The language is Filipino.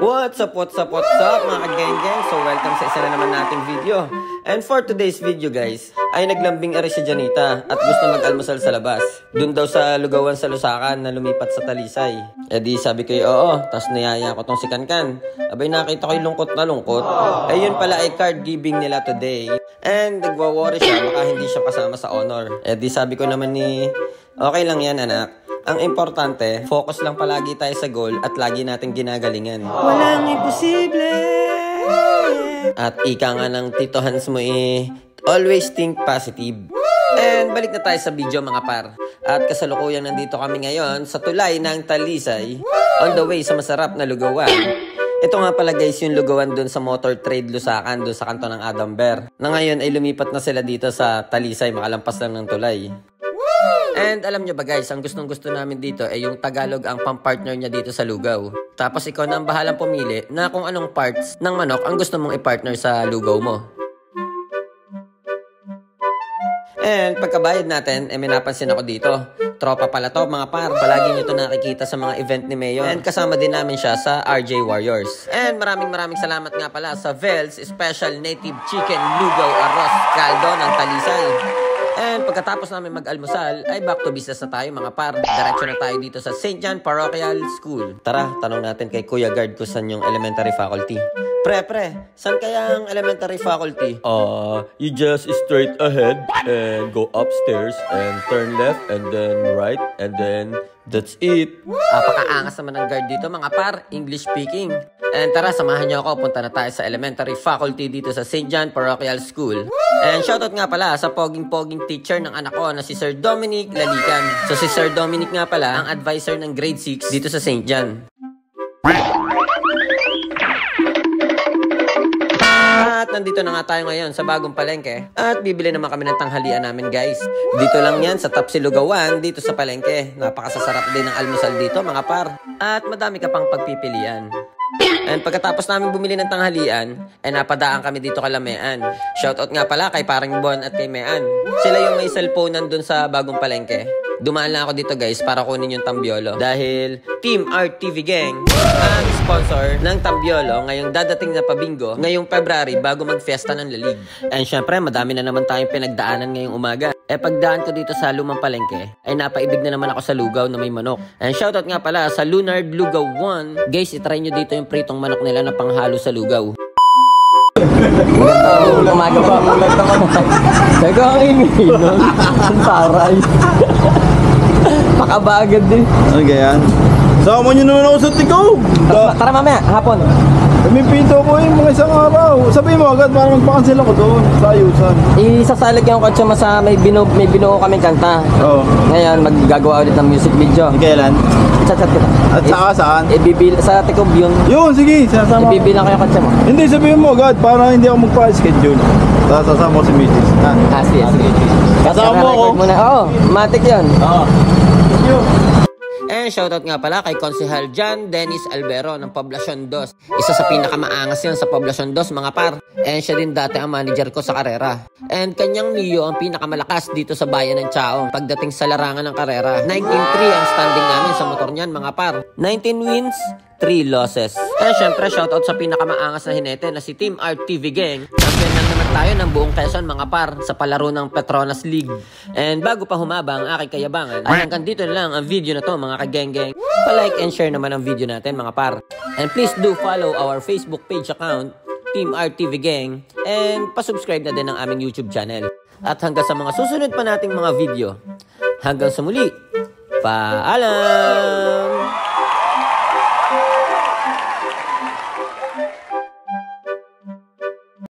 What's up mga kageng-geng? So welcome sa isa na naman nating video. And for today's video guys, ay naglambing ari si Janita at gusto mag-almusal sa labas. Doon daw sa lugawan sa Lusakan na lumipat sa Talisay. Eh di sabi ko oo, tas niyaya ko tong si Kankan. Abay nakita ko yung lungkot na lungkot. Eh yun pala ay card giving nila today. And nagwa-worry siya baka hindi siya kasama sa honor. Eh di sabi ko naman okay lang yan anak. Ang importante, focus lang palagi tayo sa goal at lagi natin ginagalingan. Walang imposible! At ika nga ng Tito Hans mo always think positive. And balik na tayo sa video mga par. At kasalukuyan nandito kami ngayon sa tulay ng Talisay on the way sa masarap na lugawan. Ito nga pala guys yung lugawan dun sa Motor Trade Lusakan dun sa kanto ng Adamber. Na ngayon ay lumipat na sila dito sa Talisay, makalampas lang ng tulay. And alam nyo ba guys, ang gustong-gusto namin dito ay yung Tagalog ang pang-partner niya dito sa lugaw. Tapos ikaw na ang bahalang pumili na kung anong parts ng manok ang gusto mong i-partner sa lugaw mo. And pagkabayad natin, may napansin ako dito. Tropa pala to mga par. Palagi nyo to nakikita sa mga event ni Mayo. And kasama din namin siya sa RJ Warriors. And maraming salamat nga pala sa Vel's Special Native Chicken Lugaw Arroz Caldo ng Talisay. And pagkatapos namin mag-almusal, ay back to business na tayo mga par. Diretso na tayo dito sa St. John Parochial School. Tara, tanong natin kay Kuya Guard kung saan yung elementary faculty. Pre, saan kaya ang elementary faculty? You just straight ahead and go upstairs and turn left and then right and then that's it. Pakaangas naman ng guard dito mga par, English speaking. And tara, samahan niyo ako, punta na tayo sa elementary faculty dito sa St. John Parochial School. And shoutout nga pala sa poging teacher ng anak ko na si Sir Dominic Lalican. So si Sir Dominic nga pala ang advisor ng grade 6 dito sa St. John. At nandito na nga tayo ngayon sa bagong palengke. At bibili naman kami ng tanghalian namin guys. Dito lang yan sa Tapsi Lugawan dito sa palengke. Napakasasarap din ng almusal dito mga par. At madami ka pang pagpipilian. And pagkatapos namin bumili ng tanghalian, ay napadaan kami dito kay Mean. Shoutout nga pala kay Parang Bon at kay Mean. Sila yung may cellphone nandun sa bagong palengke. Dumaan lang ako dito guys para kunin yung Tambiolo. Dahil Team RTV Gang ang sponsor ng Tambiolo ngayong dadating na pabingo ngayong February bago mag-fiesta ng Lalig. And syempre madami na naman tayong pinagdaanan ngayong umaga. Pagdaan ko dito sa lumang palengke, ay napaibig na naman ako sa lugaw na may manok. And shoutout nga pala sa Lunard Lugaw 1. Guys, itry nyo dito yung pritong manok nila na panghalo sa lugaw. Magandang umaga pa. Teka ang ingay nun. Ang taray. Pakabagad din. Ano ganyan? Sama nyo naman ako sa tikaw. Tara mamaya, hapon. May pinto ko mga isang araw. Sabihin mo agad para magpakansel ako doon sa ayusan. Isasalag yung kotse mo sa may binuo kaming kanta. Oo. Ngayon, maggagawa ulit ng music video. Kailan? Chat kita. At saka saan? Sa Tikob yun. Yun, sige. Sasama. Ibibilang ko yung kotse mo. Hindi, sabihin mo agad para hindi ako magpa-schedule. Sasama ko si Mrs. Sige. Kasama mo ako. Oo, matik yun. Oo. Yun. And shoutout nga pala kay Konsehal John Dennis Albero ng Poblacion 2. Isa sa pinakamaangas yan sa Poblacion 2 mga par. And siya din dati ang manager ko sa karera. And kanyang Mio ang pinakamalakas dito sa bayan ng Chaong pagdating sa larangan ng karera. 19-3 ang standing namin sa motor niyan mga par. 19 wins, 3 losses. And syempre shoutout sa pinakamaangas na hinete na si Team RTV Gang. Champion lang naman tayo ng buong Quezon mga par sa palaro ng Petronas League. And bago pa humaba ang aking kayabangan, ay hanggang dito na lang ang video na to mga kageng-geng. Pa-like and share naman ang video natin mga par. And please do follow our Facebook page account, Team RTV Gang. And pa-subscribe na din ang aming YouTube channel. At hanggang sa mga susunod pa nating mga video. Hanggang sa muli, paalam!